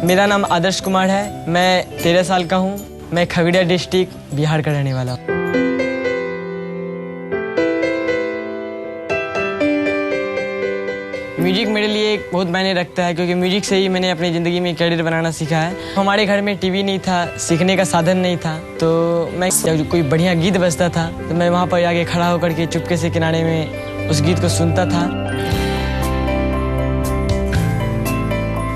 मेरा नाम आदर्श कुमार है। मैं 13 साल का हूँ। मैं खगड़िया डिस्ट्रिक्ट बिहार का रहने वाला हूँ। म्यूजिक मेरे लिए बहुत मायने रखता है, क्योंकि म्यूजिक से ही मैंने अपनी ज़िंदगी में करियर बनाना सीखा है। हमारे घर में टीवी नहीं था, सीखने का साधन नहीं था, तो मैं जब कोई बढ़िया गीत बजता था तो मैं वहाँ पर आगे खड़ा होकर के चुपके से किनारे में उस गीत को सुनता था।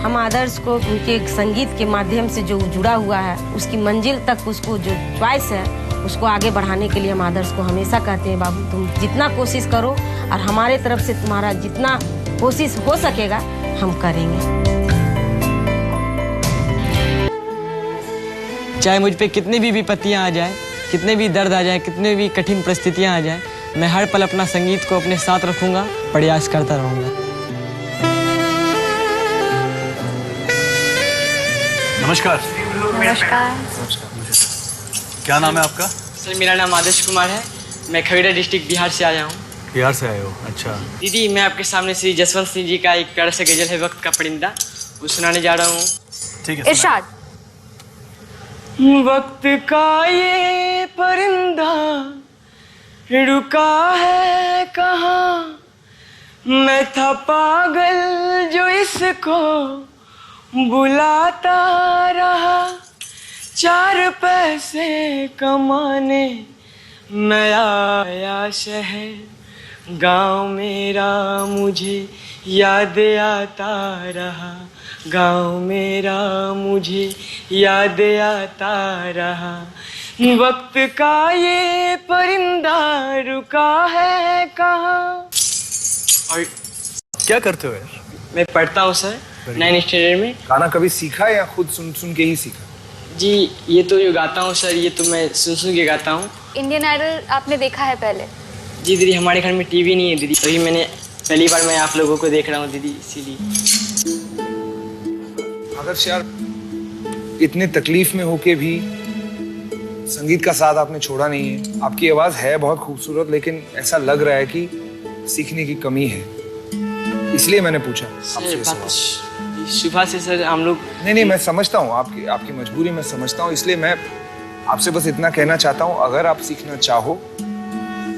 हम आदर्श को उनके संगीत के माध्यम से जो जुड़ा हुआ है, उसकी मंजिल तक उसको जो च्वाइस है उसको आगे बढ़ाने के लिए हम आदर्श को हमेशा कहते हैं, बाबू तुम जितना कोशिश करो और हमारे तरफ से तुम्हारा जितना कोशिश हो सकेगा हम करेंगे। चाहे मुझ पे कितनी भी विपत्तियां आ जाए, कितने भी दर्द आ जाए, कितने भी कठिन परिस्थितियां आ जाए, मैं हर पल अपना संगीत को अपने साथ रखूंगा, प्रयास करता रहूंगा। नमस्कार। नमस्कार। क्या नाम है आपका? सर मेरा नाम आदर्श कुमार है। मैं खगड़िया डिस्ट्रिक्ट बिहार से आया हूँ। बिहार से आए हो? अच्छा। दीदी मैं आपके सामने श्री जसवंत सिंह जी का एक प्यारा सा गजल है, वक्त का परिंदा, वो सुनाने जा रहा हूँ। ठीक है। इरशाद। वक्त का ये परिंदा रुका है कहाँ, मैं था पागल जो इसको बुलाता रहा, 4 पैसे कमाने मैं आया शहर, गाँव मेरा मुझे याद आता रहा, गाँव मेरा मुझे याद आता रहा, वक्त का ये परिंदा रुका है कहाँ। और क्या करते हो यार? मैं पढ़ता हूँ सर 9th स्टैंडर्ड में। गाना कभी सीखा या खुद सुन सुन के ही सीखा? जी ये तो जो गाता हूँ सर, ये तो मैं सुन सुन के गाता हूँ। इंडियन आइडल आपने देखा है पहले? जी दीदी हमारे घर में टीवी नहीं है दीदी, तभी मैंने पहली बार मैं आप लोगों को देख रहा हूँ दीदी, इसीलिए। आदर्श यार, इतने तकलीफ में होके भी संगीत का साथ आपने छोड़ा नहीं है। आपकी आवाज है बहुत खूबसूरत, लेकिन ऐसा लग रहा है कि सीखने की कमी है, इसलिए मैंने पूछा आपसे सवाल। सुबह से सर हम लोग नहीं मैं समझता हूँ आपकी मजबूरी मैं समझता हूँ, इसलिए मैं आपसे बस इतना कहना चाहता हूँ, अगर आप सीखना चाहो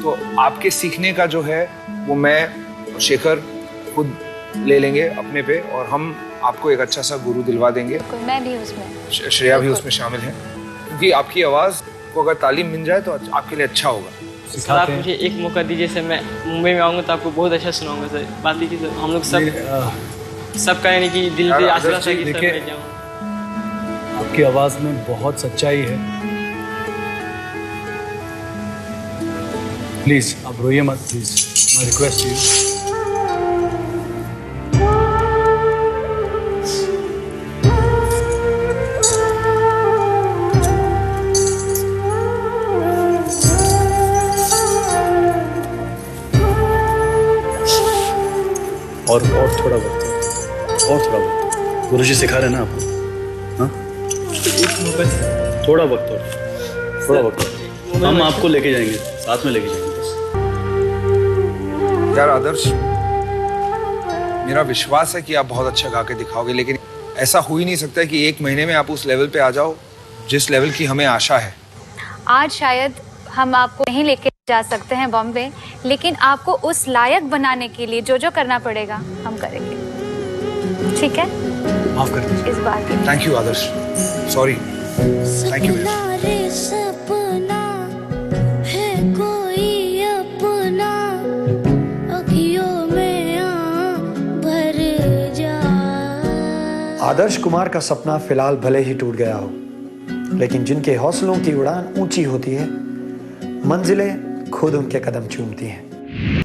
तो आपके सीखने का जो है वो मैं और शेखर खुद ले लेंगे अपने पे, और हम आपको एक अच्छा सा गुरु दिलवा देंगे। मैं भी उसमें, श्रेया भी उसमें शामिल है, क्योंकि आपकी आवाज को अगर तालीम मिल जाए तो आपके लिए अच्छा होगा। सर आप मुझे एक मौका दीजिए सर, मैं मुंबई में आऊँगा तो आपको बहुत अच्छा सुनाऊंगा सर। बात लीजिए सर, हम लोग सब कहने की दिल पे आसरा था कि सर मैं जाऊँ। आपकी आवाज में बहुत सच्चाई है। प्लीज आप रोइए मत, प्लीज माय रिक्वेस्ट यू। और थोड़ा वक्त गुरुजी सिखा रहे हैं ना आपको? हाँ थोड़ा वक्त हम आपको लेके जाएंगे, साथ में लेके जाएंगे बस। यार आदर्श, मेरा विश्वास है कि आप बहुत अच्छा गा के दिखाओगे, लेकिन ऐसा हो ही नहीं सकता कि 1 महीने में आप उस लेवल पे आ जाओ जिस लेवल की हमें आशा है। आज शायद हम आपको नहीं लेके जा सकते हैं बॉम्बे, लेकिन आपको उस लायक बनाने के लिए जो करना पड़ेगा हम करेंगे, ठीक है? माफ कर दीजिए इस बार के। Thank you Adarsh, sorry, thank you. Adarsh Kumar का सपना फिलहाल भले ही टूट गया हो, लेकिन जिनके हौसलों की उड़ान ऊंची होती है, मंजिलें खुद उनके कदम चूमती हैं।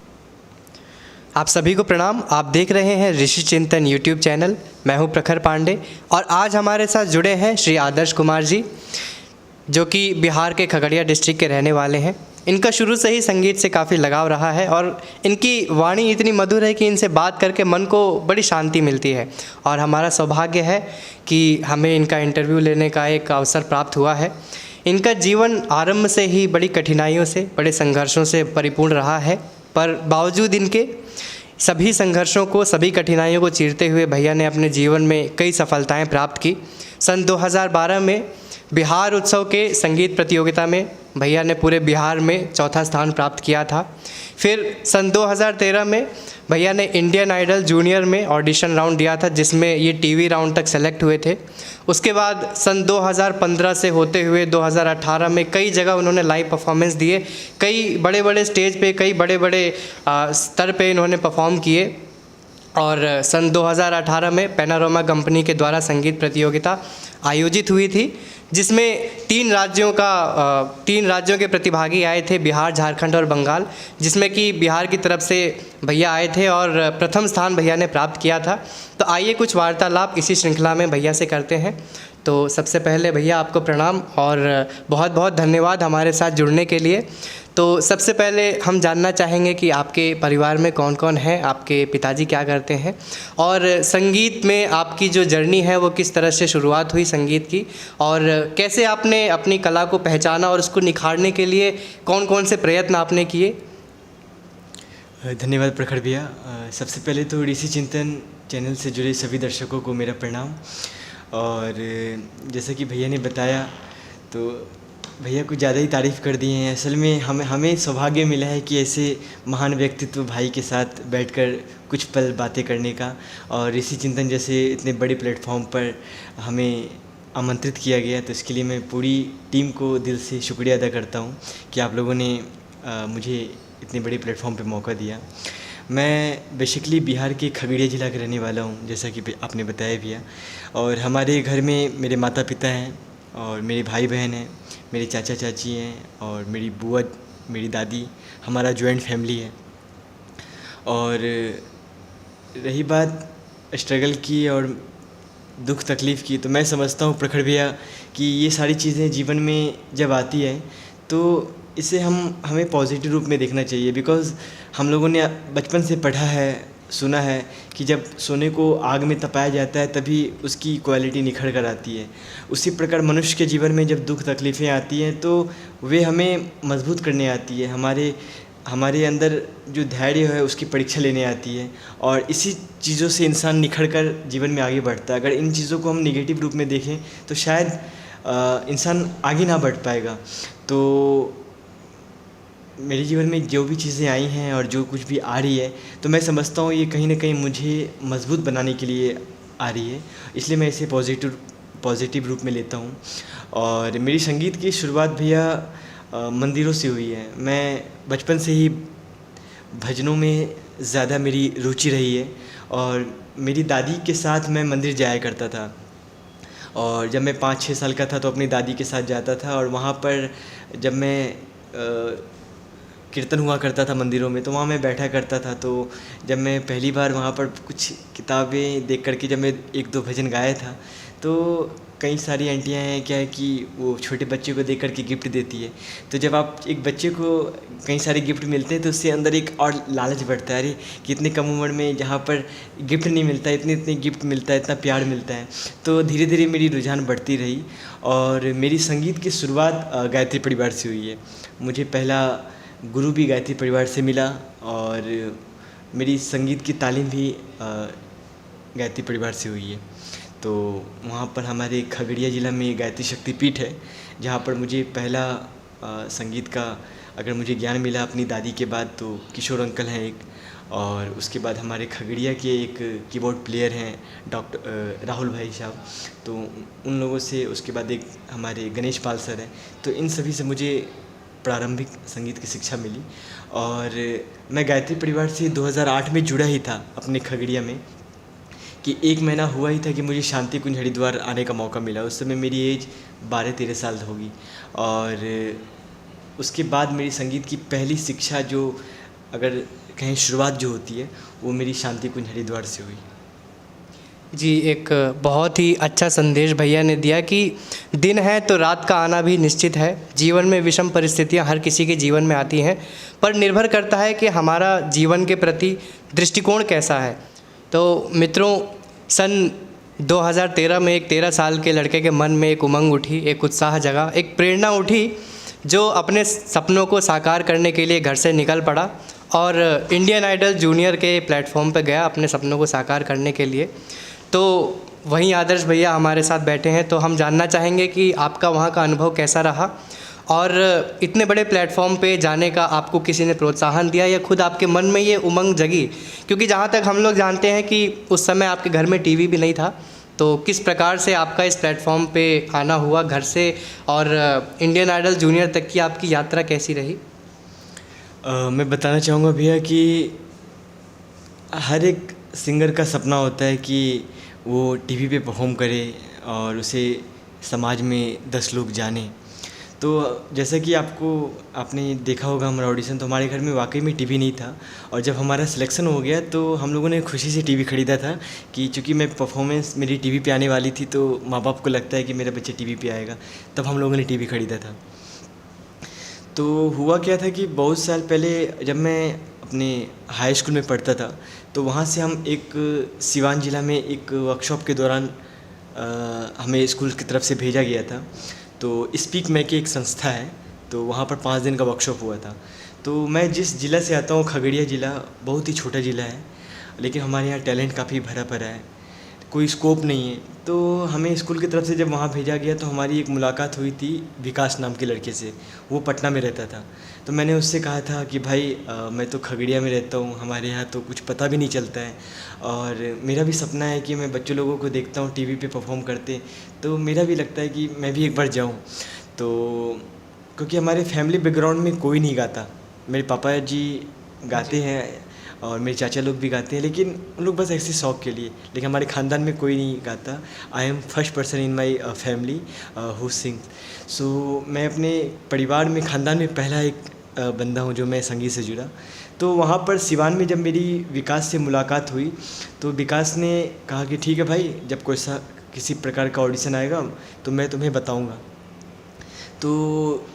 आप सभी को प्रणाम। आप देख रहे हैं ऋषि चिंतन यूट्यूब चैनल। मैं हूं प्रखर पांडे और आज हमारे साथ जुड़े हैं श्री आदर्श कुमार जी, जो कि बिहार के खगड़िया डिस्ट्रिक्ट के रहने वाले हैं। इनका शुरू से ही संगीत से काफ़ी लगाव रहा है और इनकी वाणी इतनी मधुर है कि इनसे बात करके मन को बड़ी शांति मिलती है, और हमारा सौभाग्य है कि हमें इनका इंटरव्यू लेने का एक अवसर प्राप्त हुआ है। इनका जीवन आरंभ से ही बड़ी कठिनाइयों से, बड़े संघर्षों से परिपूर्ण रहा है, पर बावजूद इनके सभी संघर्षों को, सभी कठिनाइयों को चीरते हुए भैया ने अपने जीवन में कई सफलताएं प्राप्त की। सन 2012 में बिहार उत्सव के संगीत प्रतियोगिता में भैया ने पूरे बिहार में चौथा स्थान प्राप्त किया था। फिर सन 2013 में भैया ने इंडियन आइडल जूनियर में ऑडिशन राउंड दिया था, जिसमें ये टीवी राउंड तक सेलेक्ट हुए थे। उसके बाद सन 2015 से होते हुए 2018 में कई जगह उन्होंने लाइव परफॉर्मेंस दिए। कई बड़े बड़े स्टेज पे, कई बड़े बड़े स्तर पे इन्होंने परफॉर्म किए। और सन 2018 में पैनारोमा कंपनी के द्वारा संगीत प्रतियोगिता आयोजित हुई थी, जिसमें 3 राज्यों के प्रतिभागी आए थे, बिहार, झारखंड और बंगाल, जिसमें कि बिहार की तरफ से भैया आए थे और प्रथम स्थान भैया ने प्राप्त किया था। तो आइए कुछ वार्तालाप इसी श्रृंखला में भैया से करते हैं। तो सबसे पहले भैया आपको प्रणाम और बहुत बहुत धन्यवाद हमारे साथ जुड़ने के लिए। तो सबसे पहले हम जानना चाहेंगे कि आपके परिवार में कौन कौन है, आपके पिताजी क्या करते हैं, और संगीत में आपकी जो जर्नी है वो किस तरह से शुरुआत हुई संगीत की, और कैसे आपने अपनी कला को पहचाना और उसको निखारने के लिए कौन कौन से प्रयत्न आपने किए। धन्यवाद प्रखर भैया। सबसे पहले तो ऋषि चिंतन चैनल से जुड़े सभी दर्शकों को मेरा प्रणाम। और जैसा कि भैया ने बताया तो भैया कुछ ज़्यादा ही तारीफ़ कर दिए हैं। असल में हमें सौभाग्य मिला है कि ऐसे महान व्यक्तित्व भाई के साथ बैठकर कुछ पल बातें करने का, और ऋषि चिंतन जैसे इतने बड़े प्लेटफॉर्म पर हमें आमंत्रित किया गया। तो इसके लिए मैं पूरी टीम को दिल से शुक्रिया अदा करता हूँ कि आप लोगों ने मुझे इतने बड़े प्लेटफॉर्म पे मौका दिया। मैं बेसिकली बिहार के खगड़िया ज़िला का रहने वाला हूँ, जैसा कि आपने बताया भैया। और हमारे घर में मेरे माता पिता हैं और मेरे भाई बहन हैं, मेरे चाचा चाची हैं और मेरी बुआ, मेरी दादी, हमारा जॉइंट फैमिली है। और रही बात स्ट्रगल की और दुख तकलीफ़ की, तो मैं समझता हूँ प्रखर भैया कि ये सारी चीज़ें जीवन में जब आती है तो इसे हमें पॉजिटिव रूप में देखना चाहिए। बिकॉज़ हम लोगों ने बचपन से पढ़ा है, सुना है कि जब सोने को आग में तपाया जाता है तभी उसकी क्वालिटी निखर कर आती है। उसी प्रकार मनुष्य के जीवन में जब दुख तकलीफ़ें आती हैं तो वे हमें मजबूत करने आती है, हमारे अंदर जो धैर्य है उसकी परीक्षा लेने आती है, और इसी चीज़ों से इंसान निखर कर जीवन में आगे बढ़ता है। अगर इन चीज़ों को हम नेगेटिव रूप में देखें तो शायद इंसान आगे ना बढ़ पाएगा। तो मेरे जीवन में जो भी चीज़ें आई हैं और जो कुछ भी आ रही है, तो मैं समझता हूँ ये कहीं ना कहीं मुझे मजबूत बनाने के लिए आ रही है, इसलिए मैं इसे पॉजिटिव रूप में लेता हूँ। और मेरी संगीत की शुरुआत भैया मंदिरों से हुई है। मैं बचपन से ही भजनों में ज़्यादा मेरी रुचि रही है, और मेरी दादी के साथ मैं मंदिर जाया करता था। और जब मैं 5-6 साल का था तो अपनी दादी के साथ जाता था, और वहाँ पर जब मैं कीर्तन हुआ करता था मंदिरों में, तो वहाँ मैं बैठा करता था। तो जब मैं पहली बार वहाँ पर कुछ किताबें देख करके जब मैं 1-2 भजन गाया था, तो कई सारी आंटियाँ हैं क्या है कि वो छोटे बच्चे को देख करके गिफ्ट देती है। तो जब आप एक बच्चे को कई सारे गिफ्ट मिलते हैं तो उससे अंदर एक और लालच बढ़ता है, अरे कि इतने कम उम्र में जहाँ पर गिफ्ट नहीं मिलता, इतने गिफ्ट मिलता है, इतना प्यार मिलता है। तो धीरे धीरे मेरी रुझान बढ़ती रही, और मेरी संगीत की शुरुआत गायत्री परिवार से हुई है। मुझे पहला गुरु भी गायत्री परिवार से मिला, और मेरी संगीत की तालीम भी गायत्री परिवार से हुई है। तो वहाँ पर हमारे खगड़िया ज़िला में गायत्री शक्तिपीठ है, जहाँ पर मुझे पहला संगीत का अगर मुझे ज्ञान मिला अपनी दादी के बाद, तो किशोर अंकल हैं एक, और उसके बाद हमारे खगड़िया के एक कीबोर्ड प्लेयर हैं डॉक्टर राहुल भाई साहब, तो उन लोगों से, उसके बाद एक हमारे गणेश पाल सर हैं। तो इन सभी से मुझे प्रारंभिक संगीत की शिक्षा मिली, और मैं गायत्री परिवार से 2008 में जुड़ा ही था अपने खगड़िया में, कि 1 महीना हुआ ही था कि मुझे शांति कुंज हरिद्वार आने का मौका मिला। उस समय मेरी एज 12-13 साल होगी, और उसके बाद मेरी संगीत की पहली शिक्षा जो अगर कहीं शुरुआत जो होती है वो मेरी शांति कुंज हरिद्वार से हुई। जी, एक बहुत ही अच्छा संदेश भैया ने दिया कि दिन है तो रात का आना भी निश्चित है। जीवन में विषम परिस्थितियां हर किसी के जीवन में आती हैं, पर निर्भर करता है कि हमारा जीवन के प्रति दृष्टिकोण कैसा है। तो मित्रों, सन 2013 में एक 13 साल के लड़के के मन में एक उमंग उठी, एक उत्साह जगा, एक प्रेरणा उठी, जो अपने सपनों को साकार करने के लिए घर से निकल पड़ा और इंडियन आइडल जूनियर के प्लेटफॉर्म पे गया अपने सपनों को साकार करने के लिए। तो वहीं आदर्श भैया हमारे साथ बैठे हैं, तो हम जानना चाहेंगे कि आपका वहाँ का अनुभव कैसा रहा और इतने बड़े प्लेटफॉर्म पे जाने का आपको किसी ने प्रोत्साहन दिया या खुद आपके मन में ये उमंग जगी? क्योंकि जहाँ तक हम लोग जानते हैं कि उस समय आपके घर में टीवी भी नहीं था, तो किस प्रकार से आपका इस प्लेटफॉर्म पे आना हुआ घर से और इंडियन आइडल जूनियर तक की आपकी यात्रा कैसी रही? मैं बताना चाहूँगा भैया कि हर एक सिंगर का सपना होता है कि वो टीवी पे परफॉर्म करे और उसे समाज में 10 लोग जाने। तो जैसा कि आपने देखा होगा हमारा ऑडिशन, तो हमारे घर में वाकई में टीवी नहीं था और जब हमारा सिलेक्शन हो गया तो हम लोगों ने खुशी से टीवी खरीदा था कि चूँकि मैं परफॉर्मेंस मेरी टीवी पे आने वाली थी, तो माँ बाप को लगता है कि मेरा बच्चा टीवी पे आएगा, तब हम लोगों ने टीवी खरीदा था। तो हुआ क्या था कि बहुत साल पहले जब मैं अपने हाई स्कूल में पढ़ता था, तो वहाँ से हम एक सिवान ज़िला में एक वर्कशॉप के दौरान हमें स्कूल की तरफ से भेजा गया था। तो स्पीक मैं की एक संस्था है, तो वहाँ पर 5 दिन का वर्कशॉप हुआ था। तो मैं जिस ज़िला से आता हूँ, खगड़िया ज़िला बहुत ही छोटा ज़िला है, लेकिन हमारे यहाँ टैलेंट काफ़ी भरा पड़ा है, कोई स्कोप नहीं है। तो हमें स्कूल की तरफ से जब वहाँ भेजा गया तो हमारी एक मुलाकात हुई थी विकास नाम के लड़के से, वो पटना में रहता था। तो मैंने उससे कहा था कि भाई मैं तो खगड़िया में रहता हूँ, हमारे यहाँ तो कुछ पता भी नहीं चलता है और मेरा भी सपना है कि मैं बच्चों लोगों को देखता हूँ टीवी पे परफॉर्म करते, तो मेरा भी लगता है कि मैं भी एक बार जाऊँ। तो क्योंकि हमारे फैमिली बैकग्राउंड में कोई नहीं गाता, मेरे पापा जी गाते हैं और मेरे चाचा लोग भी गाते हैं, लेकिन उन लोग बस ऐसे शौक़ के लिए, लेकिन हमारे ख़ानदान में कोई नहीं गाता। I am first person in my family who sing. So मैं अपने परिवार में, ख़ानदान में पहला एक बंदा हूँ जो मैं संगीत से जुड़ा। तो वहाँ पर सिवान में जब मेरी विकास से मुलाकात हुई तो विकास ने कहा कि ठीक है भाई, जब कोई सा किसी प्रकार का ऑडिशन आएगा तो मैं तुम्हें बताऊँगा। तो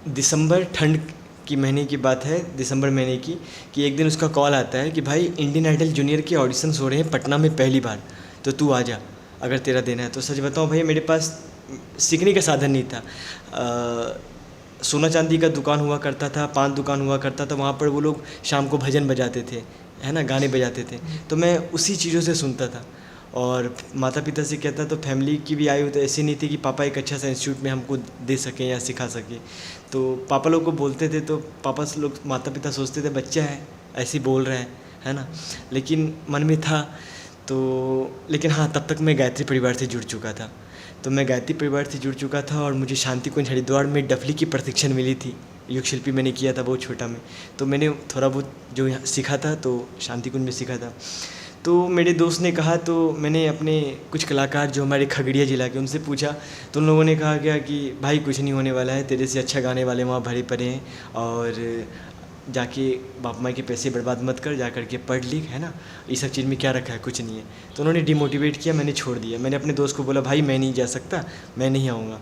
दिसंबर, ठंड की महीने की बात है, दिसंबर महीने की, कि एक दिन उसका कॉल आता है कि भाई इंडियन आइडल जूनियर के ऑडिशंस हो रहे हैं पटना में पहली बार, तो तू आ जा अगर तेरा देना है। तो सच बताऊँ भैया, मेरे पास सीखने का साधन नहीं था। सोना चांदी का दुकान हुआ करता था, पान दुकान हुआ करता था, वहाँ पर वो लोग शाम को भजन बजाते थे, है ना, गाने बजाते थे, तो मैं उसी चीज़ों से सुनता था। और माता पिता से कहता तो फैमिली की भी आयु तो ऐसी नहीं थी कि पापा एक अच्छा सा इंस्टीट्यूट में हमको दे सकें या सिखा सकें। तो पापा लोग को बोलते थे तो पापा लोग, माता पिता सोचते थे बच्चा है ऐसे ही बोल रहे हैं, है ना, लेकिन मन में था। तो लेकिन हाँ, तब तक मैं गायत्री परिवार से जुड़ चुका था। तो मैं गायत्री परिवार से जुड़ चुका था और मुझे शांति कुंज हरिद्वार में डफली की प्रशिक्षण मिली थी। युग शिल्पी मैंने किया था बहुत छोटा में, तो मैंने थोड़ा बहुत जो यहाँ सीखा था तो शांति कुंज में सीखा था। तो मेरे दोस्त ने कहा, तो मैंने अपने कुछ कलाकार जो हमारे खगड़िया ज़िला के, उनसे पूछा, तो उन लोगों ने कहा क्या कि भाई कुछ नहीं होने वाला है, तेरे से अच्छा गाने वाले वहाँ भरे पड़े हैं और जाके बाप माँ के पैसे बर्बाद मत कर, जा कर के पढ़ लिख, है ना, ये सब चीज़ में क्या रखा है, कुछ नहीं है। तो उन्होंने डिमोटिवेट किया, मैंने छोड़ दिया। मैंने अपने दोस्त को बोला भाई मैं नहीं जा सकता, मैं नहीं आऊँगा।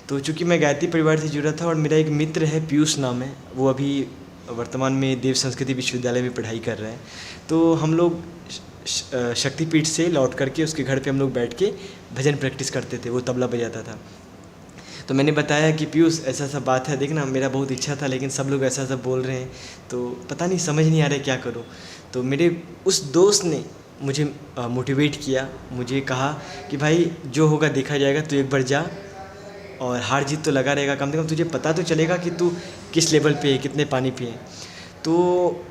तो चूँकि मैं गायत्री परिवार से जुड़ा था और मेरा एक मित्र है, पीयूष नाम है, वो अभी वर्तमान में देव संस्कृति विश्वविद्यालय में पढ़ाई कर रहे हैं। तो हम लोग शक्तिपीठ से लौट करके उसके घर पे हम लोग बैठ के भजन प्रैक्टिस करते थे, वो तबला बजाता था। तो मैंने बताया कि पीयूष ऐसा ऐसा बात है, देखना मेरा बहुत इच्छा था लेकिन सब लोग ऐसा ऐसा बोल रहे हैं, तो पता नहीं, समझ नहीं आ रहा है क्या करूं। तो मेरे उस दोस्त ने मुझे मोटिवेट किया, मुझे कहा कि भाई जो होगा देखा जाएगा, तू एक बार जा और हार जीत तो लगा रहेगा, कम से कम तुझे पता तो चलेगा कि तू किस लेवल पे है, कितने पानी पे है। तो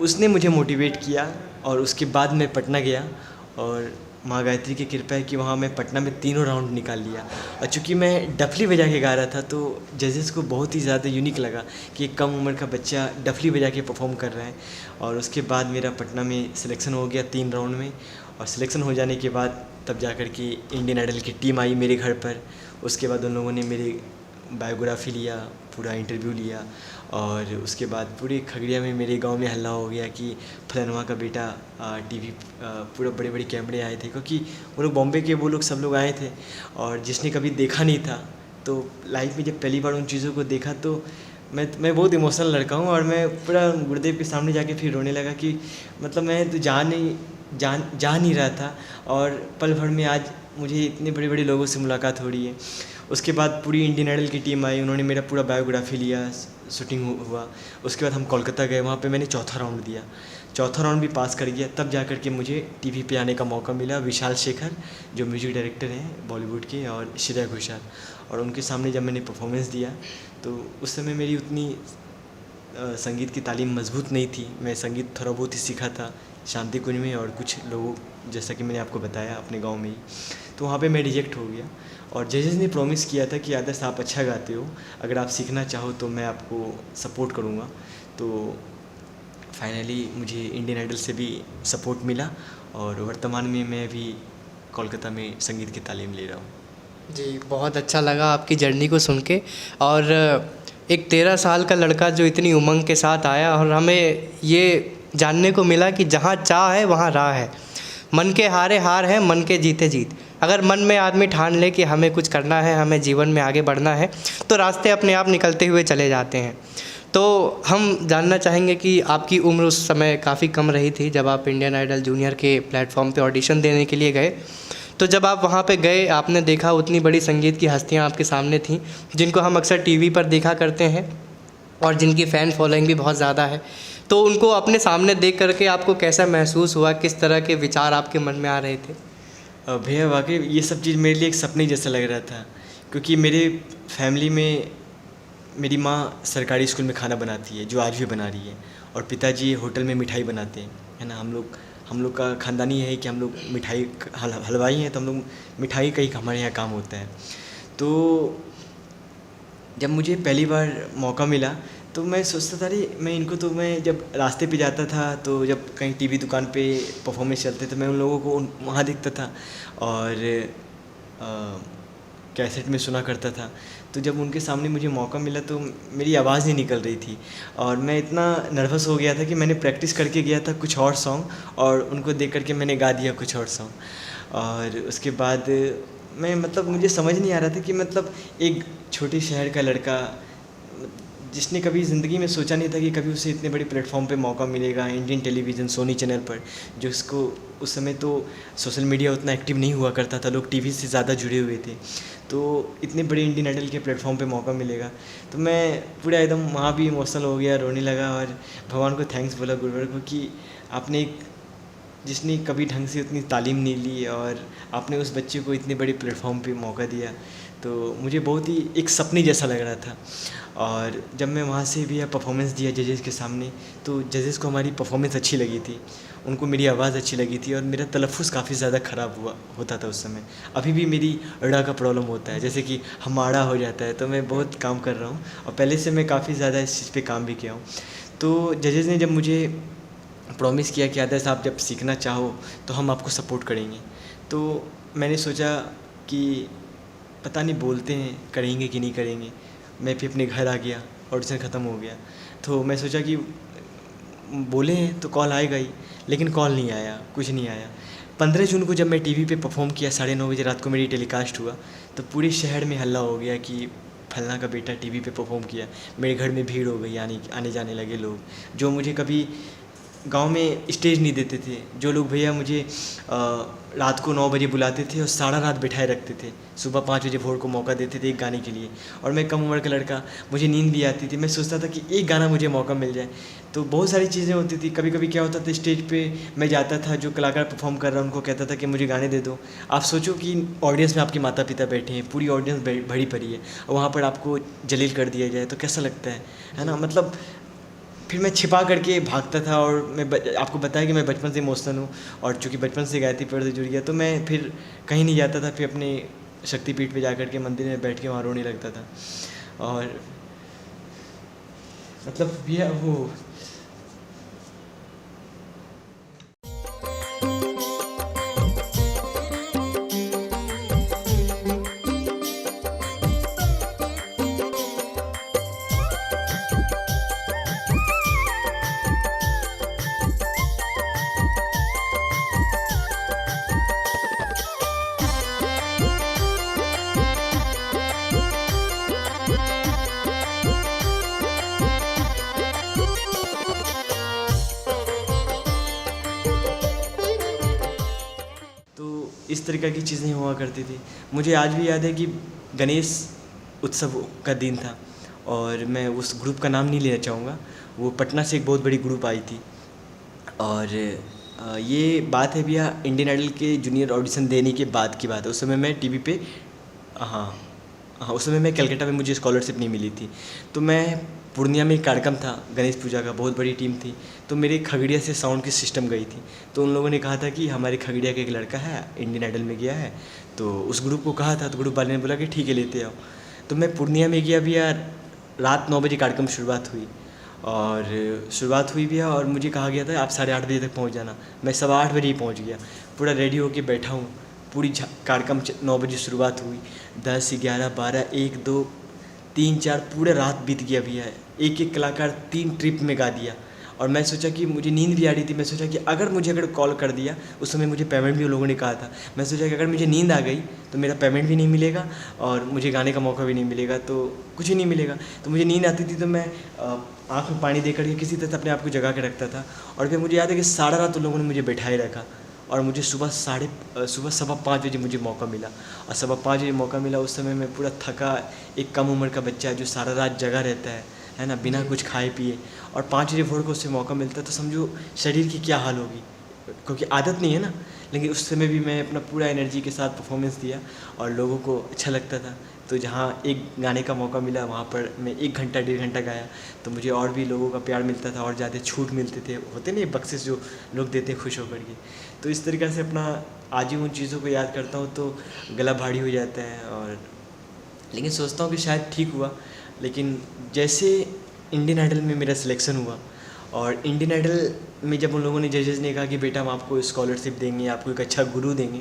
उसने मुझे मोटिवेट किया और उसके बाद मैं पटना गया और माँ गायत्री की कृपा है कि वहाँ मैं पटना में 3 राउंड निकाल लिया। और चूँकि मैं डफली बजा के गा रहा था तो जजेस को बहुत ही ज़्यादा यूनिक लगा कि एक कम उम्र का बच्चा डफली बजा के परफॉर्म कर रहा है। और उसके बाद मेरा पटना में सिलेक्शन हो गया 3 राउंड में, और सिलेक्शन हो जाने के बाद तब जा कर के इंडियन आइडल की टीम आई मेरे घर पर। उसके बाद उन लोगों ने मेरी बायोग्राफी लिया, पूरा इंटरव्यू लिया, और उसके बाद पूरे खगड़िया में, मेरे गांव में हल्ला हो गया कि फलानवा का बेटा टीवी, पूरा बड़े बड़े कैमरे आए थे, क्योंकि वो लोग बॉम्बे के, वो लोग सब लोग आए थे। और जिसने कभी देखा नहीं था, तो लाइफ में जब पहली बार उन चीज़ों को देखा तो मैं बहुत इमोशनल लड़का हूँ, और मैं पूरा गुरुदेव के सामने जाके फिर रोने लगा कि मतलब मैं तो जा नहीं रहा था, और पल भर में आज मुझे इतने बड़े बड़े लोगों से मुलाकात हो रही है। उसके बाद पूरी इंडियन आइडल की टीम आई, उन्होंने मेरा पूरा बायोग्राफी लिया, शूटिंग हुआ। उसके बाद हम कोलकाता गए, वहाँ पे मैंने चौथा राउंड दिया, चौथा राउंड भी पास कर गया। तब जा कर के मुझे टीवी पे आने का मौका मिला। विशाल शेखर जो म्यूजिक डायरेक्टर हैं बॉलीवुड के, और श्रेया घोषाल, और उनके सामने जब मैंने परफॉर्मेंस दिया तो उस समय मेरी उतनी संगीत की तालीम मजबूत नहीं थी। मैं संगीत थोड़ा बहुत ही सीखा था शांति कुंज में और कुछ लोगों, जैसा कि मैंने आपको बताया, अपने गांव में ही। तो वहाँ पे मैं रिजेक्ट हो गया और जजेस ने प्रॉमिस किया था कि आदर्श आप अच्छा गाते हो, अगर आप सीखना चाहो तो मैं आपको सपोर्ट करूँगा। तो फाइनली मुझे इंडियन आइडल से भी सपोर्ट मिला और वर्तमान में मैं अभी कोलकाता में संगीत की तालीम ले रहा हूँ। जी, बहुत अच्छा लगा आपकी जर्नी को सुन के। और एक 13 साल का लड़का जो इतनी उमंग के साथ आया, और हमें ये जानने को मिला कि जहाँ चाह है वहाँ राह है। मन के हारे हार है, मन के जीते जीत। अगर मन में आदमी ठान ले कि हमें कुछ करना है, हमें जीवन में आगे बढ़ना है, तो रास्ते अपने आप निकलते हुए चले जाते हैं। तो हम जानना चाहेंगे कि आपकी उम्र उस समय काफ़ी कम रही थी जब आप इंडियन आइडल जूनियर के प्लेटफॉर्म पे ऑडिशन देने के लिए गए। तो जब आप वहाँ पे गए, आपने देखा उतनी बड़ी संगीत की हस्तियाँ आपके सामने थीं, जिनको हम अक्सर टीवी पर देखा करते हैं और जिनकी फ़ैन फॉलोइंग भी बहुत ज़्यादा है। तो उनको अपने सामने देख करके आपको कैसा महसूस हुआ, किस तरह के विचार आपके मन में आ रहे थे? भैया वाकई ये सब चीज़ मेरे लिए एक सपने जैसा लग रहा था, क्योंकि मेरे फैमिली में मेरी माँ सरकारी स्कूल में खाना बनाती है, जो आज भी बना रही है, और पिताजी होटल में मिठाई बनाते हैं, है ना। हम लोग का ख़ानदानी है कि हम लोग मिठाई हलवाई हैं, तो हम लोग मिठाई का ही हमारे यहाँ काम होता है। तो जब मुझे पहली बार मौका मिला तो मैं सोचता था, अरे मैं जब रास्ते पे जाता था तो जब कहीं टीवी दुकान पे परफॉर्मेंस चलते तो मैं उन लोगों को वहाँ दिखता था और कैसेट में सुना करता था। तो जब उनके सामने मुझे मौका मिला तो मेरी आवाज़ नहीं निकल रही थी और मैं इतना नर्वस हो गया था कि मैंने प्रैक्टिस करके गया था कुछ और सॉन्ग, और उनको देख करके मैंने गा दिया कुछ और सॉन्ग। और उसके बाद मैं मुझे समझ नहीं आ रहा था कि एक छोटे शहर का लड़का जिसने कभी ज़िंदगी में सोचा नहीं था कि कभी उसे इतने बड़े प्लेटफॉर्म पे मौका मिलेगा, इंडियन टेलीविज़न सोनी चैनल पर, जो इसको उस समय तो सोशल मीडिया उतना एक्टिव नहीं हुआ करता था, लोग टीवी से ज़्यादा जुड़े हुए थे, तो इतने बड़े इंडियन आइडल के प्लेटफॉर्म पे मौका मिलेगा। तो मैं पूरा एकदम वहाँ भी इमोशनल हो गया, रोने लगा और भगवान को थैंक्स बोला, गुरुवर को, कि आपने जिसने कभी ढंग से उतनी तालीम नहीं ली और आपने उस बच्चे को इतने बड़े प्लेटफॉर्म पे मौका दिया। तो मुझे बहुत ही एक सपने जैसा लग रहा था। और जब मैं वहाँ से भी परफॉर्मेंस दिया जजेस के सामने, तो जजेस को हमारी परफॉर्मेंस अच्छी लगी थी, उनको मेरी आवाज़ अच्छी लगी थी और मेरा तलफ़ुज़ काफ़ी ज़्यादा ख़राब होता था उस समय। अभी भी मेरी ड़ा का प्रॉब्लम होता है, जैसे कि हमारा हो जाता है, तो मैं बहुत काम कर रहा हूँ और पहले से मैं काफ़ी ज़्यादा इस चीज़ पे काम भी किया हूँ। तो जजेस ने जब मुझे प्रॉमिस किया कि आदर्श आप जब सीखना चाहो तो हम आपको सपोर्ट करेंगे, तो मैंने सोचा कि पता नहीं बोलते हैं करेंगे कि नहीं करेंगे। मैं फिर अपने घर आ गया, ऑडिशन ख़त्म हो गया, तो मैं सोचा कि बोले हैं तो कॉल आएगा ही, लेकिन कॉल नहीं आया, कुछ नहीं आया। 15 जून को जब मैं टीवी पे परफॉर्म किया, 9:30 बजे रात को मेरी टेलीकास्ट हुआ, तो पूरे शहर में हल्ला हो गया कि फलना का बेटा टीवी पे परफॉर्म किया। मेरे घर में भीड़ हो गई, आने जाने लगे लोग, जो मुझे कभी गांव में स्टेज नहीं देते थे, जो लोग भैया मुझे रात को 9 बजे बुलाते थे और सारा रात बिठाए रखते थे, सुबह 5 बजे भोर को मौका देते थे एक गाने के लिए। और मैं कम उम्र का लड़का, मुझे नींद भी आती थी, मैं सोचता था कि एक गाना मुझे मौका मिल जाए। तो बहुत सारी चीज़ें होती थी। कभी कभी क्या होता था, स्टेज पे मैं जाता था, जो कलाकार परफॉर्म कर रहा है उनको कहता था कि मुझे गाने दे दो। आप सोचो कि ऑडियंस में आपके माता पिता बैठे हैं, पूरी ऑडियंस भरी पड़ी है, और वहाँ पर आपको जलील कर दिया जाए तो कैसा लगता है ना। फिर मैं छिपा करके भागता था, और मैं आपको बताया कि मैं बचपन से इमोशनल हूँ, और चूँकि बचपन से गायत्री पेड़ से जुड़ गया, तो मैं फिर कहीं नहीं जाता था, फिर अपने शक्तिपीठ पे जाकर के मंदिर में बैठ के वहाँ रोने लगता था। और भैया वो इस तरीक़ा की चीज़ें हुआ करती थी। मुझे आज भी याद है कि गणेश उत्सव का दिन था और मैं उस ग्रुप का नाम नहीं लेना चाहूँगा। वो पटना से एक बहुत बड़ी ग्रुप आई थी। और ये बात है भैया इंडियन आइडल के जूनियर ऑडिशन देने के बाद की बात है। उस समय मैं टीवी पे उस समय मैं कलकत्ता में, मुझे स्कॉलरशिप नहीं मिली थी। तो मैं पूर्णिया में एक कार्यक्रम था गणेश पूजा का, बहुत बड़ी टीम थी। तो मेरे खगड़िया से साउंड की सिस्टम गई थी। तो उन लोगों ने कहा था कि हमारे खगड़िया का एक लड़का है इंडियन आइडल में गया है। तो उस ग्रुप को कहा था, तो ग्रुप वाले ने बोला कि ठीक है लेते आओ। तो मैं पूर्णिया में गया भैया, रात 9 बजे कार्यक्रम शुरुआत हुई भैया। और मुझे कहा गया था आप 8:30 बजे तक पहुंच जाना। मैं 8:15 बजे ही पहुंच गया, पूरा रेडी होके बैठा हूँ। पूरी कार्यक्रम 9 बजे शुरुआत हुई, 10, 11, 12, 1, 2, 3, 4 पूरे रात बीत गया भैया। एक कलाकार 3 ट्रिप में गा दिया। और मैं सोचा कि मुझे नींद भी आ रही थी। मैं सोचा कि अगर कॉल कर दिया, उस समय मुझे पेमेंट भी उन लोगों ने कहा था। मैं सोचा कि अगर मुझे नींद आ गई तो मेरा पेमेंट भी नहीं मिलेगा और मुझे गाने का मौका भी नहीं मिलेगा, तो कुछ ही नहीं मिलेगा। तो मुझे नींद आती थी तो मैं आँख में पानी दे करके किसी तरह अपने आप को जगा के रखता था। और फिर मुझे याद है कि सारा रात उन लोगों ने मुझे बैठाए रखा। और मुझे सुबह 5:15 बजे मुझे मौका मिला। और 5:15 बजे मौका मिला। उस समय मैं पूरा थका, एक कम उम्र का बच्चा जो सारा रात जगा रहता है ना, बिना कुछ खाए पिए, और 5 बजे भोर को उससे मौका मिलता है तो समझो शरीर की क्या हाल होगी, क्योंकि आदत नहीं है ना। लेकिन उस समय भी मैं अपना पूरा एनर्जी के साथ परफॉर्मेंस दिया और लोगों को अच्छा लगता था। तो जहाँ एक गाने का मौका मिला वहाँ पर मैं 1 घंटा 1.5 घंटा गाया, तो मुझे और भी लोगों का प्यार मिलता था और ज़्यादा छूट मिलते थे। होते नहीं बख्शिश जो लोग देते हैं खुश होकर के। तो इस तरीक़े से अपना आज ही उन चीज़ों को याद करता हूँ तो गला भारी हो जाता है। और लेकिन सोचता हूँ कि शायद ठीक हुआ। लेकिन जैसे इंडियन आइडल में मेरा सिलेक्शन हुआ और इंडियन आइडल में जब उन लोगों ने, जजेस ने कहा कि बेटा हम आपको स्कॉलरशिप देंगे, आपको एक अच्छा गुरु देंगे,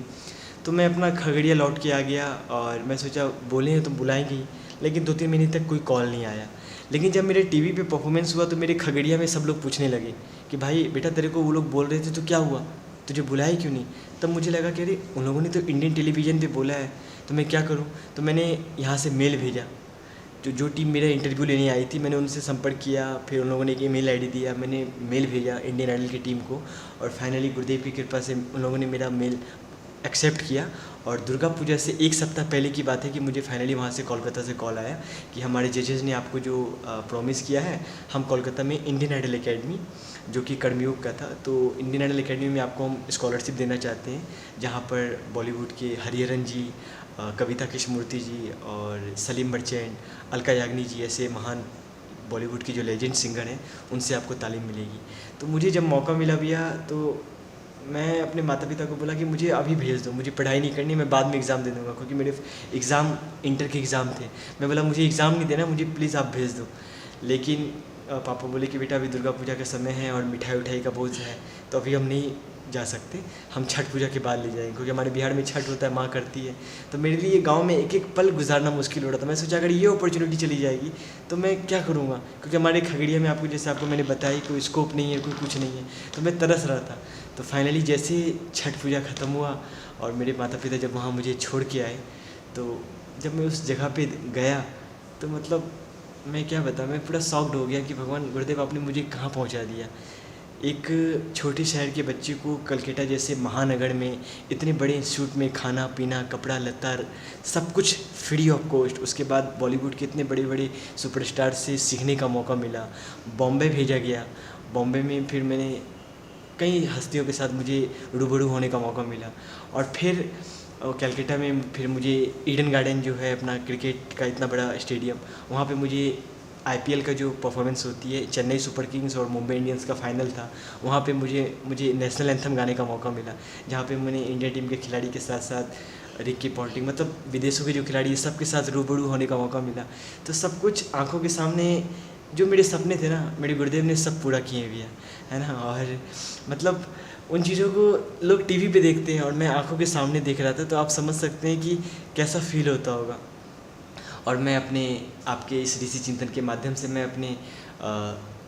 तो मैं अपना खगड़िया लौट के आ गया। और मैं सोचा बोले हैं तो बुलाएंगे ही, लेकिन 2-3 महीने तक कोई कॉल नहीं आया। लेकिन जब मेरे टीवी पे परफॉर्मेंस हुआ तो मेरे खगड़िया में सब लोग पूछने लगे कि भाई बेटा तेरे को वो लोग बोल रहे थे तो क्या हुआ, तुझे बुलाया क्यों नहीं। तब मुझे लगा कि अरे उन लोगों ने तो इंडियन टेलीविज़न पे बोला है तो मैं क्या करूँ। तो मैंने यहाँ से मेल भेजा, जो टीम मेरा इंटरव्यू लेने आई थी मैंने उनसे संपर्क किया। फिर उन लोगों ने एक ईमेल आईडी दिया, मैंने मेल भेजा इंडियन आइडल की टीम को। और फाइनली गुरुदेव की कृपा से उन लोगों ने मेरा मेल एक्सेप्ट किया। और दुर्गा पूजा से 1 सप्ताह पहले की बात है कि मुझे फाइनली वहाँ से कोलकाता से कॉल आया कि हमारे जजेस ने आपको जो प्रॉमिस किया है, हम कोलकाता में इंडियन आइडल एकेडमी जो कि कर्मयोग का था, तो इंडियन आइडल एकेडमी में आपको हम स्कॉलरशिप देना चाहते हैं, जहाँ पर बॉलीवुड के हरिहरन जी, कविता कृष्णमूर्ति जी और सलीम मर्चेंट, अलका याग्निक जी ऐसे महान बॉलीवुड की जो लेजेंड सिंगर हैं उनसे आपको तालीम मिलेगी। तो मुझे जब मौका मिला भैया तो मैं अपने माता पिता को बोला कि मुझे अभी भेज दो, मुझे पढ़ाई नहीं करनी, मैं बाद में एग्ज़ाम दे दूँगा, क्योंकि मेरे एग्ज़ाम इंटर के एग्ज़ाम थे। मैं बोला मुझे एग्ज़ाम नहीं देना, मुझे प्लीज़ आप भेज दो। लेकिन पापा बोले कि बेटा अभी दुर्गा पूजा का समय है और मिठाई उठाई का बोझ है, तो अभी हम नहीं जा सकते, हम छठ पूजा के बाद ले जाएंगे, क्योंकि हमारे बिहार में छठ होता है, माँ करती है। तो मेरे लिए गांव में एक एक पल गुजारना मुश्किल हो रहा था। मैं सोचा अगर ये अपॉर्चुनिटी चली जाएगी तो मैं क्या करूँगा, क्योंकि हमारे खगड़िया में आपको जैसे आपको मैंने बताया कोई स्कोप नहीं है, कोई कुछ नहीं है, तो मैं तरस रहा था। तो फाइनली जैसे छठ पूजा ख़त्म हुआ और मेरे माता पिता जब वहाँ मुझे छोड़ के आए, तो जब मैं उस जगह पर गया तो मतलब मैं क्या बताऊँ, मैं पूरा शॉक्ड हो गया कि भगवान गुरुदेव आपने मुझे कहाँ पहुँचा दिया। एक छोटे शहर के बच्चे को कलकत्ता जैसे महानगर में इतने बड़े इंस्टीट्यूट में खाना पीना कपड़ा लत्ता सब कुछ फ्री ऑफ कॉस्ट, उसके बाद बॉलीवुड के इतने बड़े बड़े सुपरस्टार से सीखने का मौका मिला। बॉम्बे भेजा गया, बॉम्बे में फिर मैंने कई हस्तियों के साथ मुझे रूबरू होने का मौका मिला। और फिर कलकत्ता में फिर मुझे ईडन गार्डन जो है अपना क्रिकेट का इतना बड़ा स्टेडियम, वहाँ पे मुझे आईपीएल का जो परफॉर्मेंस होती है, चेन्नई सुपर किंग्स और मुंबई इंडियंस का फाइनल था, वहाँ पे मुझे नेशनल एंथम गाने का मौका मिला, जहाँ पे मैंने इंडिया टीम के खिलाड़ी के साथ साथ रिकी पॉन्टिंग मतलब विदेशों के जो खिलाड़ी है सबके साथ रूबरू होने का मौका मिला। तो सब कुछ आंखों के सामने जो मेरे सपने थे ना, मेरे गुरुदेव ने सब पूरा किए भैया, है ना। और मतलब उन चीज़ों को लोग टीवी पे देखते हैं और मैं आंखों के सामने देख रहा था, तो आप समझ सकते हैं कि कैसा फील होता होगा। और मैं अपने आपके इस ऋषि चिंतन के माध्यम से मैं अपने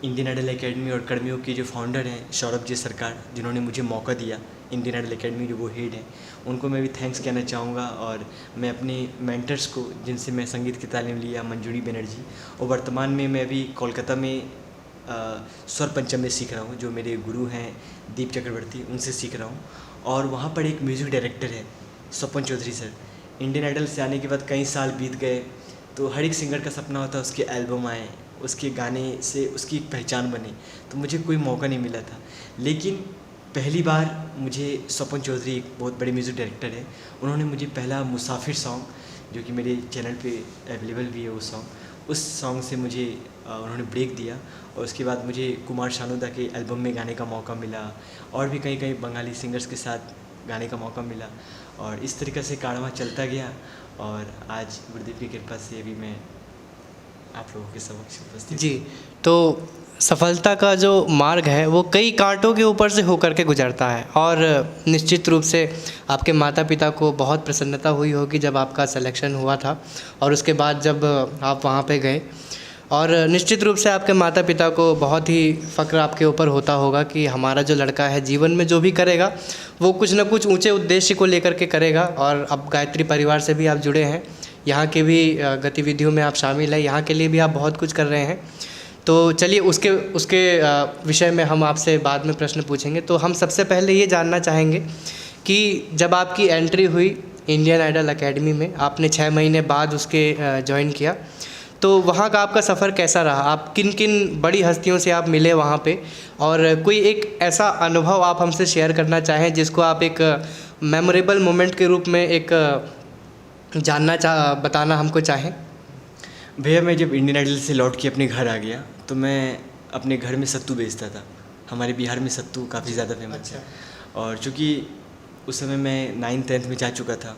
इंडियन आइडल एकेडमी और कर्मियों के जो फाउंडर हैं सौरभ जी सरकार, जिन्होंने मुझे मौका दिया, इंडियन आइडल एकेडमी जो वो हेड हैं, उनको मैं भी थैंक्स कहना चाहूँगा। और मैं अपने मेंटर्स को जिनसे मैं संगीत की तालीम लिया, मंजूरी बनर्जी, और वर्तमान में मैं अभी कोलकाता में स्वर पंचम में सीख रहा हूँ, जो मेरे गुरु हैं दीप चक्रवर्ती, उनसे सीख रहा हूँ। और वहाँ पर एक म्यूज़िक डायरेक्टर है स्वपन चौधरी सर। इंडियन आइडल से आने के बाद कई साल बीत गए, तो हर एक सिंगर का सपना होता है उसके एल्बम आए, उसके गाने से उसकी एक पहचान बने। तो मुझे कोई मौका नहीं मिला था, लेकिन पहली बार मुझे स्वपन चौधरी, एक बहुत बड़े म्यूज़िक डायरेक्टर है, उन्होंने मुझे पहला मुसाफिर सॉन्ग, जो कि मेरे चैनल पे अवेलेबल भी है वो सॉन्ग, उस सॉन्ग से मुझे उन्होंने ब्रेक दिया। और उसके बाद मुझे कुमार शानुदा के एल्बम में गाने का मौका मिला, और भी कई बंगाली सिंगर्स के साथ गाने का मौका मिला, और इस तरीक़े से कारवां चलता गया। और आज गुरुदेव की कृपा से अभी मैं आप लोगों के समक्ष उपस्थित। जी, तो सफलता का जो मार्ग है वो कई कांटों के ऊपर से होकर के गुजरता है, और निश्चित रूप से आपके माता पिता को बहुत प्रसन्नता हुई होगी जब आपका सिलेक्शन हुआ था, और उसके बाद जब आप वहाँ पे गए, और निश्चित रूप से आपके माता पिता को बहुत ही फ़ख्र आपके ऊपर होता होगा कि हमारा जो लड़का है जीवन में जो भी करेगा वो कुछ ना कुछ ऊंचे उद्देश्य को लेकर के करेगा। और अब गायत्री परिवार से भी आप जुड़े हैं, यहाँ के भी गतिविधियों में आप शामिल हैं, यहाँ के लिए भी आप बहुत कुछ कर रहे हैं। तो चलिए उसके विषय में हम आपसे बाद में प्रश्न पूछेंगे। तो हम सबसे पहले ये जानना चाहेंगे कि जब आपकी एंट्री हुई इंडियन आइडल एकेडमी में, आपने 6 महीने बाद उसके ज्वाइन किया, तो वहाँ का आपका सफ़र कैसा रहा? आप किन किन बड़ी हस्तियों से आप मिले वहाँ पे, और कोई एक ऐसा अनुभव आप हमसे शेयर करना चाहें जिसको आप एक मेमोरेबल मोमेंट के रूप में एक बताना हमको चाहें? भैया, मैं जब इंडियन आइडल से लौट के अपने घर आ गया तो मैं अपने घर में सत्तू बेचता था। हमारे बिहार में सत्तू काफ़ी ज़्यादा फेमस है, और चूँकि उस समय मैं 9th-10th में जा चुका था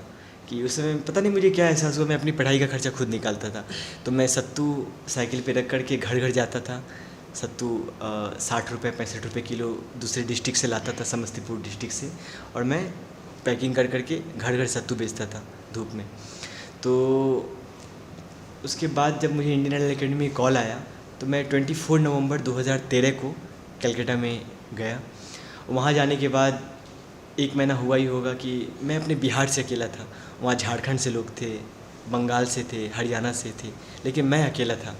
कि उस समय पता नहीं मुझे क्या एहसास हुआ, मैं अपनी पढ़ाई का खर्चा खुद निकालता था। तो मैं सत्तू साइकिल पे रख कर के घर घर जाता था। सत्तू 60 रुपये 65 रुपये किलो दूसरे डिस्ट्रिक्ट से लाता था, समस्तीपुर डिस्ट्रिक्ट से, और मैं पैकिंग कर करके घर घर सत्तू बेचता था धूप में। तो उसके बाद जब मुझे इंडियन आइडल एकेडमी में कॉल आया तो मैं 24 नवंबर 2013 को कलकत्ता में गया। वहाँ जाने के बाद 1 महीना हुआ ही होगा कि मैं अपने बिहार से अकेला था। वहाँ झारखंड से लोग थे, बंगाल से थे, हरियाणा से थे, लेकिन मैं अकेला था।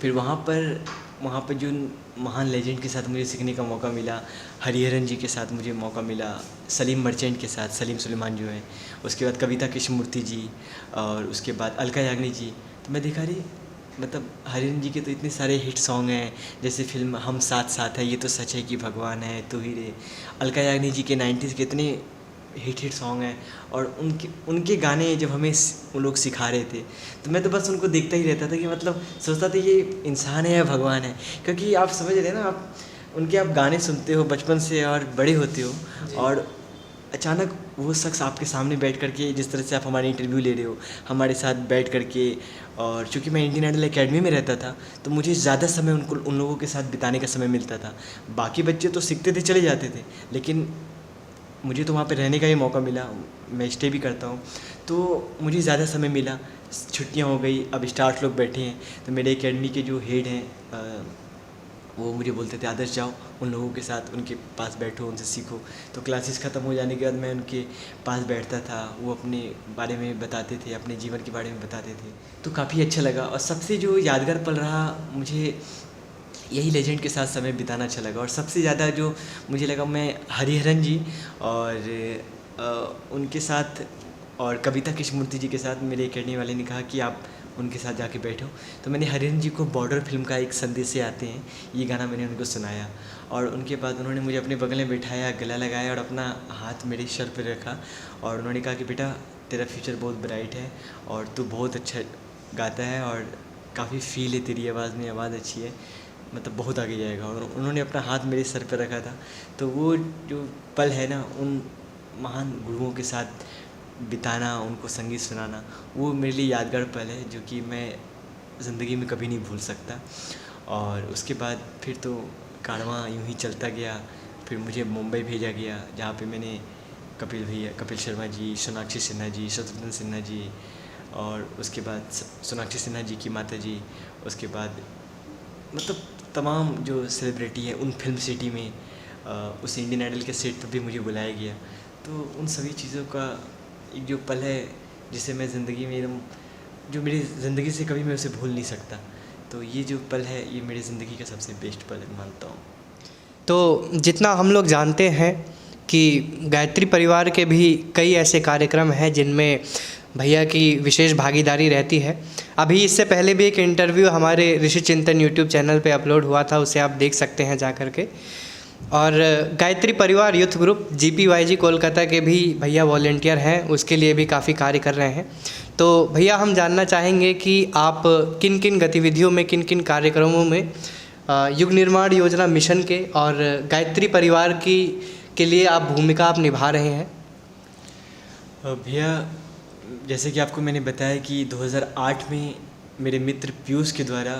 फिर वहाँ पर जो महान लेजेंड के साथ मुझे सीखने का मौका मिला, हरिहरन जी के साथ मुझे मौका मिला, सलीम मर्चेंट के साथ, सलीम सुलेमान जो हैं, उसके बाद कविता कृष्णमूर्ति जी, और उसके बाद अलका याग्निक जी। तो मैं देखा रही मतलब हरिहरन जी के तो इतने सारे हिट सॉन्ग हैं, जैसे फिल्म हम साथ साथ है, ये तो सच है कि भगवान है, तू ही रे। अलका याग्निक जी के 90s के इतने हिट सॉन्ग हैं, और उनके गाने जब हमें वो लोग सिखा रहे थे तो मैं तो बस उनको देखता ही रहता था कि मतलब सोचता था ये इंसान है या भगवान है। क्योंकि आप समझ रहे हैं ना, आप गाने सुनते हो बचपन से और बड़े होते हो, और अचानक वो शख्स आपके सामने बैठ करके, जिस तरह से आप हमारे इंटरव्यू ले रहे हो हमारे साथ बैठ करके, और चूँकि मैं इंडियन आइडल एकेडमी में रहता था तो मुझे ज़्यादा समय उन लोगों के साथ बिताने का समय मिलता था। बाकी बच्चे तो सीखते थे, चले जाते थे, लेकिन मुझे तो वहाँ पे रहने का ही मौका मिला, मैं स्टे भी करता हूँ, तो मुझे ज़्यादा समय मिला। छुट्टियाँ हो गई, अब स्टार्स लोग बैठे हैं, तो मेरे एकेडमी के जो हेड हैं वो मुझे बोलते थे आदर्श जाओ उन लोगों के साथ, उनके पास बैठो, उनसे सीखो। तो क्लासेस ख़त्म हो जाने के बाद मैं उनके पास बैठता था, वो अपने बारे में बताते थे, अपने जीवन के बारे में बताते थे, तो काफ़ी अच्छा लगा। और सबसे जो यादगार पल रहा, मुझे यही लेजेंड के साथ समय बिताना अच्छा लगा। और सबसे ज़्यादा जो मुझे लगा, मैं हरिहरन जी और उनके साथ और कविता कृष्णमूर्ति जी के साथ, मेरे एकेडमी वाले ने कहा कि आप उनके साथ जाके बैठो। तो मैंने हरिहरन जी को बॉर्डर फिल्म का एक संदेश से आते हैं ये गाना मैंने उनको सुनाया, और उनके बाद उन्होंने मुझे अपने बगल में बिठाया, गला लगाया और अपना हाथ मेरे सर पर रखा, और उन्होंने कहा कि बेटा तेरा फ्यूचर बहुत ब्राइट है और तू बहुत अच्छा गाता है और काफ़ी फील है तेरी आवाज़ में, आवाज़ अच्छी है, मतलब बहुत आगे जाएगा। और उन्होंने अपना हाथ मेरे सर पर रखा था। तो वो जो पल है ना, उन महान गुरुओं के साथ बिताना, उनको संगीत सुनाना, वो मेरे लिए यादगार पल है जो कि मैं ज़िंदगी में कभी नहीं भूल सकता। और उसके बाद फिर तो कारवां यूँ ही चलता गया। फिर मुझे मुंबई भेजा गया, जहाँ पे मैंने कपिल शर्मा जी, सोनाक्षी सिन्हा जी, शत्रुघ्न सिन्हा जी, और उसके बाद सोनाक्षी सिन्हा जी की माता जी, उसके बाद मतलब तमाम जो सेलिब्रिटी है उन फिल्म सिटी में, उस इंडियन आइडल के सेट पर भी मुझे बुलाया गया। तो उन सभी चीज़ों का एक जो पल है जिसे मैं ज़िंदगी में एकदम, जो मेरी ज़िंदगी से कभी मैं उसे भूल नहीं सकता। तो ये जो पल है ये मेरी ज़िंदगी का सबसे बेस्ट पल मानता हूँ। तो जितना हम लोग जानते हैं कि गायत्री परिवार के भी कई ऐसे कार्यक्रम हैं जिनमें भैया की विशेष भागीदारी रहती है। अभी इससे पहले भी एक इंटरव्यू हमारे ऋषि चिंतन यूट्यूब चैनल पे अपलोड हुआ था, उसे आप देख सकते हैं जा कर के। और गायत्री परिवार यूथ ग्रुप GPYG कोलकाता के भी भैया वॉलेंटियर हैं, उसके लिए भी काफ़ी कार्य कर रहे हैं। तो भैया हम जानना चाहेंगे कि आप किन किन गतिविधियों में, किन किन कार्यक्रमों में युग निर्माण योजना मिशन के और गायत्री परिवार के लिए आप भूमिका आप निभा रहे हैं। भैया जैसे कि आपको मैंने बताया कि 2008 में मेरे मित्र पीयूष के द्वारा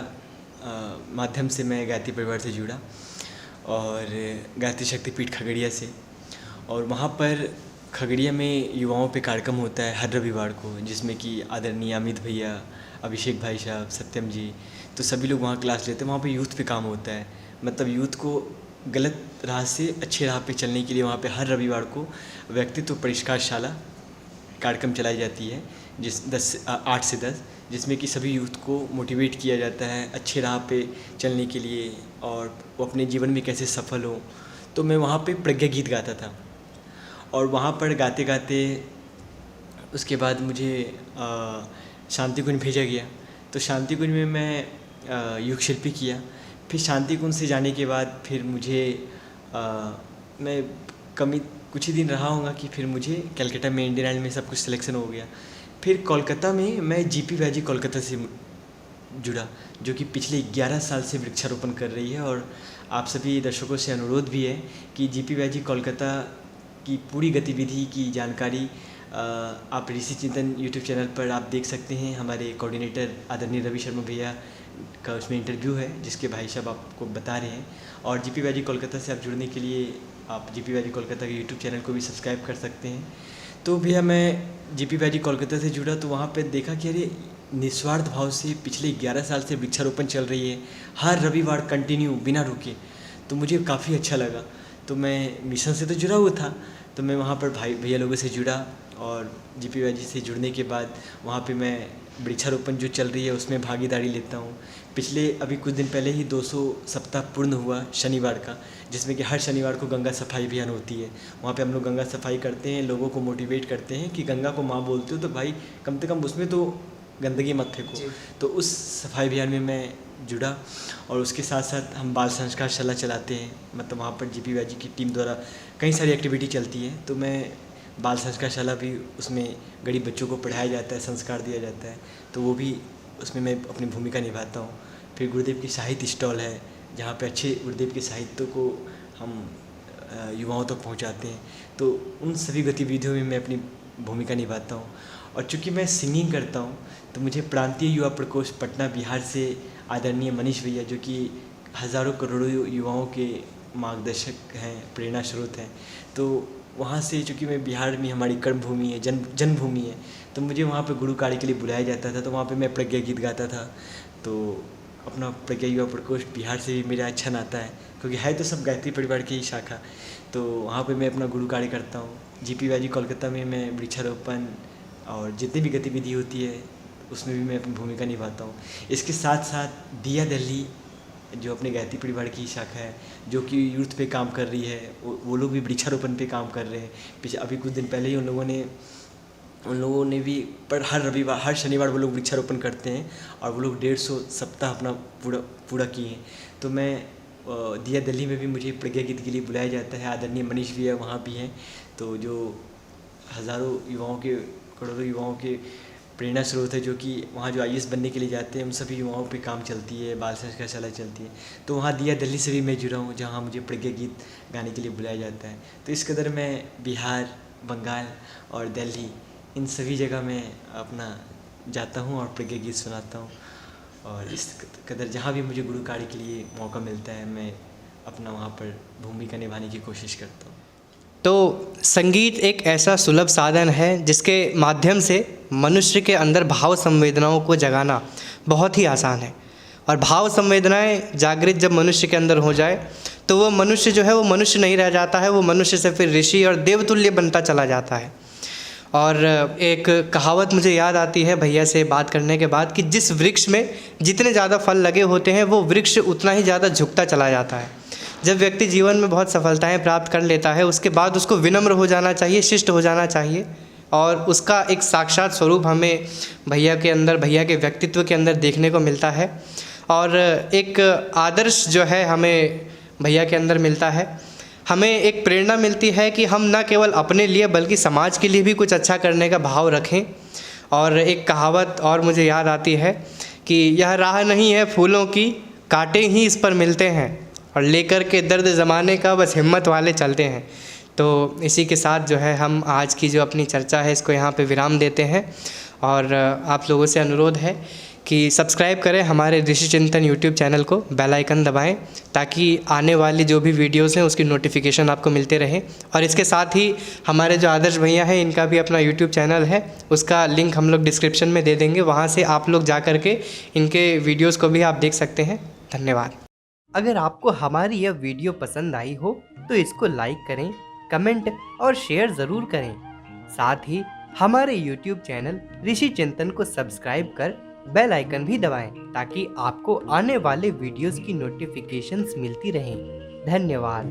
माध्यम से मैं गायत्री परिवार से जुड़ा और गायत्री शक्तिपीठ खगड़िया से। और वहाँ पर खगड़िया में युवाओं पे कार्यक्रम होता है हर रविवार को, जिसमें कि आदरणीय अमित भैया, अभिषेक भाई साहब, सत्यम जी, तो सभी लोग वहाँ क्लास लेते हैं। वहाँ पे यूथ पे काम होता है, मतलब यूथ को गलत राह से अच्छे राह पे चलने के लिए वहाँ पे हर रविवार को व्यक्तित्व परिष्कारशाला कार्यक्रम चलाई जाती है, 8 से 10, जिसमें कि सभी यूथ को मोटिवेट किया जाता है अच्छे राह पे चलने के लिए और वो अपने जीवन में कैसे सफल हो। तो मैं वहाँ पे प्रज्ञा गीत गाता था और वहाँ पर गाते गाते उसके बाद मुझे शांति कुंज भेजा गया। तो शांति कुंज में मैं युग शिल्पी किया। फिर शांति कुंज से जाने के बाद फिर मुझे मैं कुछ ही दिन रहा होगा कि फिर मुझे कलकत्ता में इंडियन आइडल में सब कुछ सिलेक्शन हो गया। फिर कोलकाता में मैं GPYG कोलकाता से जुड़ा, जो कि पिछले 11 साल से वृक्षारोपण कर रही है। और आप सभी दर्शकों से अनुरोध भी है कि GPYG कोलकाता की पूरी गतिविधि की जानकारी आप ऋषि चिंतन यूट्यूब चैनल पर आप देख सकते हैं। हमारे कोऑर्डिनेटर आदरणीय रवि शर्मा भैया का उसमें इंटरव्यू है, जिसके भाई साहब आपको बता रहे हैं। और GPYG कोलकाता से आप जुड़ने के लिए आप GPYG कोलकाता के यूट्यूब चैनल को भी सब्सक्राइब कर सकते हैं। तो भैया मैं GPYG कोलकाता से जुड़ा तो वहाँ पे देखा कि अरे निस्वार्थ भाव से पिछले 11 साल से वृक्षारोपण चल रही है हर रविवार कंटिन्यू बिना रुके। तो मुझे काफ़ी अच्छा लगा। तो मैं मिशन से तो जुड़ा हुआ था, तो मैं वहाँ पर भाई भैया लोगों से जुड़ा और GPYG से जुड़ने के बाद वहाँ पे मैं वृक्षारोपण जो चल रही है उसमें भागीदारी लेता हूँ। पिछले अभी कुछ दिन पहले ही 200 सप्ताह पूर्ण हुआ शनिवार का, जिसमें कि हर शनिवार को गंगा सफाई अभियान होती है। वहाँ पे हम लोग गंगा सफाई करते हैं, लोगों को मोटिवेट करते हैं कि गंगा को माँ बोलते हो तो भाई कम से कम उसमें तो गंदगी मत फेंको। तो उस सफाई अभियान में मैं जुड़ा और उसके साथ साथ हम बाल संस्कारशाला चलाते हैं। मतलब वहाँ पर GPYG की टीम द्वारा कई सारी एक्टिविटी चलती है, तो मैं बाल संस्कारशाला भी उसमें गरीब बच्चों को पढ़ाया जाता है, संस्कार दिया जाता है, तो वो भी उसमें मैं अपनी भूमिका निभाता हूँ। फिर गुरुदेव की साहित्य स्टॉल है, जहाँ पे अच्छे गुरुदेव के साहित्य को हम युवाओं तक पहुँचाते हैं। तो उन सभी गतिविधियों में मैं अपनी भूमिका निभाता हूँ। और चूँकि मैं सिंगिंग करता हूँ तो मुझे प्रांतीय युवा प्रकोष्ठ पटना बिहार से आदरणीय मनीष भैया, जो कि हज़ारों करोड़ों युवाओं के मार्गदर्शक हैं, प्रेरणा स्रोत हैं, तो वहाँ से चूँकि मैं बिहार में हमारी कर्मभूमि है, जन्मभूमि है, तो मुझे वहाँ पे गुरु कार्य के लिए बुलाया जाता था। तो वहाँ पे मैं प्रज्ञा गीत गाता था। तो अपना प्रज्ञा युवा प्रकोष्ठ बिहार से भी मेरा अच्छा नाता है, क्योंकि है तो सब गायत्री परिवार की ही शाखा। तो वहाँ पे मैं अपना गुरु कार्य करता हूँ। GPYG कोलकाता में मैं वृक्षारोपण और जितनी भी गतिविधि होती है उसमें भी मैं अपनी भूमिका निभाता हूँ। इसके साथ साथ दिया दिल्ली जो अपने गायत्री परिवार की शाखा है, जो कि यूथ पे काम कर रही है, वो लोग भी वृक्षारोपण पे काम कर रहे हैं। अभी कुछ दिन पहले ही उन लोगों ने भी पर हर शनिवार वो लोग वृक्षारोपण करते हैं और वो लोग 150 सप्ताह अपना पूरा किए हैं। तो मैं दिया दिल्ली में भी मुझे प्रज्ञा गीत के लिए बुलाया जाता है। आदरणीय मनीष भैया वहाँ भी हैं, तो जो हज़ारों युवाओं के, करोड़ों युवाओं के प्रेरणा स्रोत है, जो कि वहाँ जो IAS बनने के लिए जाते हैं उन सभी युवाओं पे काम चलती है, बाल संस्कारशाला चलती है। तो वहाँ दिया दिल्ली से भी मैं जुड़ा हूँ, जहाँ मुझे प्रज्ञा गीत गाने के लिए बुलाया जाता है। तो इस कदर मैं बिहार, बंगाल और दिल्ली इन सभी जगह मैं अपना जाता हूँ और प्रज्ञा गीत सुनाता हूँ। और इस कदर जहाँ भी मुझे गुरु कार्य के लिए मौका मिलता है मैं अपना वहाँ पर भूमिका निभाने की कोशिश करता हूँ। तो संगीत एक ऐसा सुलभ साधन है जिसके माध्यम से मनुष्य के अंदर भाव संवेदनाओं को जगाना बहुत ही आसान है। और भाव संवेदनाएं जागृत जब मनुष्य के अंदर हो जाए तो वो मनुष्य जो है वो मनुष्य नहीं रह जाता है, वो मनुष्य से फिर ऋषि और देवतुल्य बनता चला जाता है। और एक कहावत मुझे याद आती है भैया से बात करने के बाद कि जिस वृक्ष में जितने ज़्यादा फल लगे होते हैं वो वृक्ष उतना ही ज़्यादा झुकता चला जाता है। जब व्यक्ति जीवन में बहुत सफलताएं प्राप्त कर लेता है उसके बाद उसको विनम्र हो जाना चाहिए, शिष्ट हो जाना चाहिए, और उसका एक साक्षात स्वरूप हमें भैया के अंदर, भैया के व्यक्तित्व के अंदर देखने को मिलता है। और एक आदर्श जो है हमें भैया के अंदर मिलता है। हमें एक प्रेरणा मिलती है कि हम न केवल अपने लिए बल्कि समाज के लिए भी कुछ अच्छा करने का भाव रखें। और एक कहावत और मुझे याद आती है कि यह राह नहीं है फूलों की, कांटे ही इस पर मिलते हैं, और लेकर के दर्द ज़माने का बस हिम्मत वाले चलते हैं। तो इसी के साथ जो है हम आज की जो अपनी चर्चा है इसको यहाँ पे विराम देते हैं। और आप लोगों से अनुरोध है कि सब्सक्राइब करें हमारे ऋषि चिंतन यूट्यूब चैनल को, बेल आइकन दबाएं ताकि आने वाली जो भी वीडियोस हैं उसकी नोटिफिकेशन आपको मिलते रहे। और इसके साथ ही हमारे जो आदर्श भैया हैं इनका भी अपना यूट्यूब चैनल है, उसका लिंक हम लोग डिस्क्रिप्शन में दे देंगे, वहाँ से आप लोग जा कर के इनके वीडियोस को भी आप देख सकते हैं। धन्यवाद। अगर आपको हमारी यह वीडियो पसंद आई हो तो इसको लाइक करें, कमेंट और शेयर ज़रूर करें। साथ ही हमारे YouTube चैनल ऋषि चिंतन को सब्सक्राइब कर बेल आइकन भी दबाएं ताकि आपको आने वाले वीडियोस की नोटिफिकेशंस मिलती रहें। धन्यवाद।